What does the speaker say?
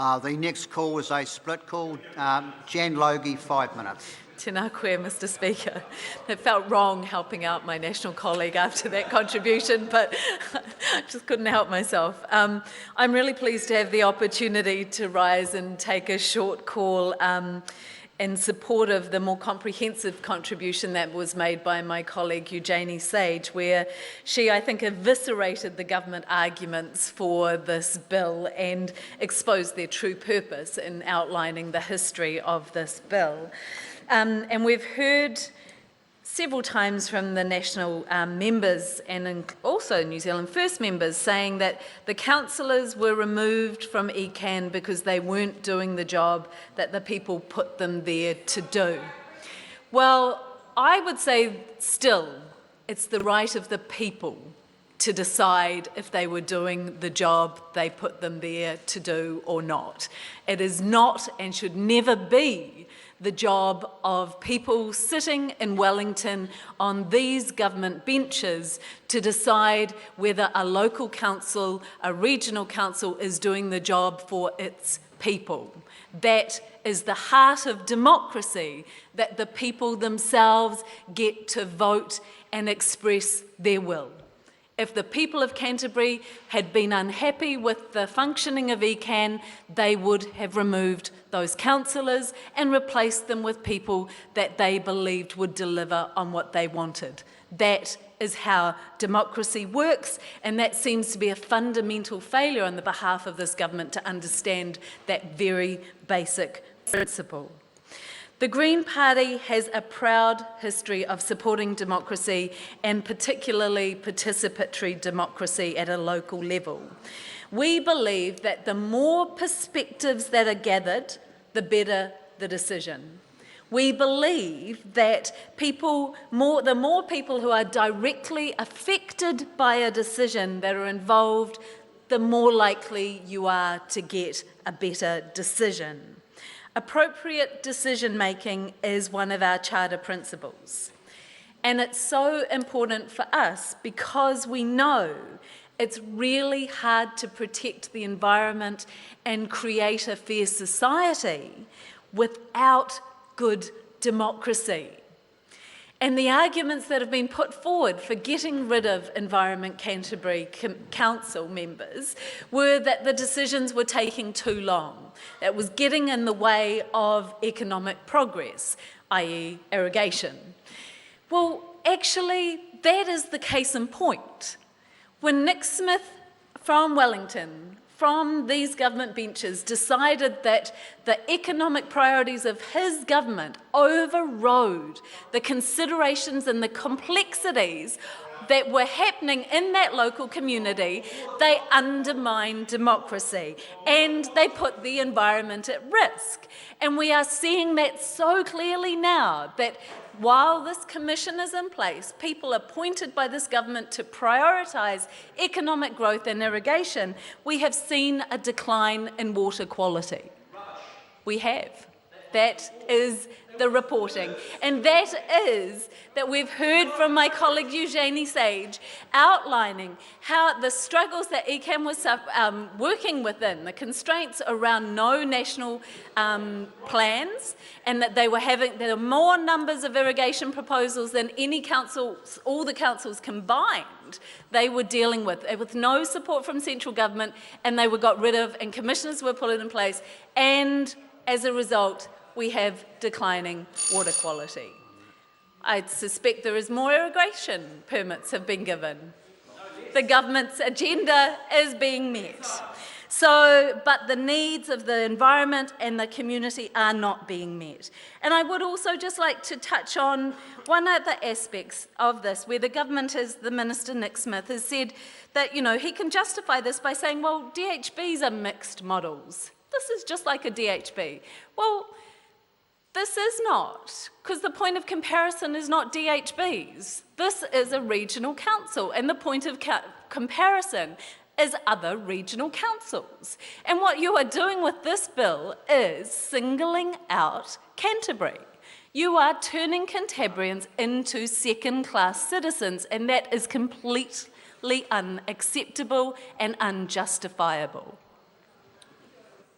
The next call is a split call. Jan Logie, 5 minutes. Tēnā koe, Mr. Speaker. It felt wrong helping out my national colleague after that contribution, but I just couldn't help myself. I'm really pleased to have the opportunity to rise and take a short call in support of the more comprehensive contribution that was made by my colleague Eugenie Sage, where she, I think, eviscerated the government arguments for this bill and exposed their true purpose in outlining the history of this bill. And we've heard several times from the national members and also New Zealand First members saying that the councillors were removed from ECAN because they weren't doing the job that the people put them there to do. Well, I would say still it's the right of the people to decide if they were doing the job they put them there to do or not. It is not and should never be the job of people sitting in Wellington on these government benches to decide whether a local council, a regional council is doing the job for its people. That is the heart of democracy, that the people themselves get to vote and express their will. If the people of Canterbury had been unhappy with the functioning of ECAN, they would have removed those councillors and replaced them with people that they believed would deliver on what they wanted. That is how democracy works, and that seems to be a fundamental failure on the behalf of this government to understand that very basic principle. The Green Party has a proud history of supporting democracy and particularly participatory democracy at a local level. We believe that the more perspectives that are gathered, the better the decision. We believe that the more people who are directly affected by a decision that are involved, the more likely you are to get a better decision. Appropriate decision-making is one of our charter principles. And it's so important for us because we know it's really hard to protect the environment and create a fair society without good democracy. And the arguments that have been put forward for getting rid of Environment Canterbury Council members were that the decisions were taking too long. It was getting in the way of economic progress, i.e. irrigation. Well, actually, that is the case in point. When Nick Smith from Wellington, from these government benches, decided that the economic priorities of his government overrode the considerations and the complexities that were happening in that local community, they undermined democracy and they put the environment at risk. And we are seeing that so clearly now that while this commission is in place, people appointed by this government to prioritise economic growth and irrigation, we have seen a decline in water quality. We have. That is the reporting. And that is that we've heard from my colleague Eugenie Sage outlining how the struggles that ECAN was working within, the constraints around no national plans, and that there were more numbers of irrigation proposals than any council, all the councils combined, they were dealing with no support from central government, and they were got rid of, and commissioners were put in place, and as a result, we have declining water quality. I suspect there is more irrigation permits have been given. The government's agenda is being met. But the needs of the environment and the community are not being met. And I would also just like to touch on one of the aspects of this, where the government, the Minister Nick Smith, has said that, he can justify this by saying, well, DHBs are mixed models. This is just like a DHB. Well, this is not, because the point of comparison is not DHBs. This is a regional council, and the point of comparison is other regional councils. And what you are doing with this bill is singling out Canterbury. You are turning Cantabrians into second-class citizens, and that is completely unacceptable and unjustifiable.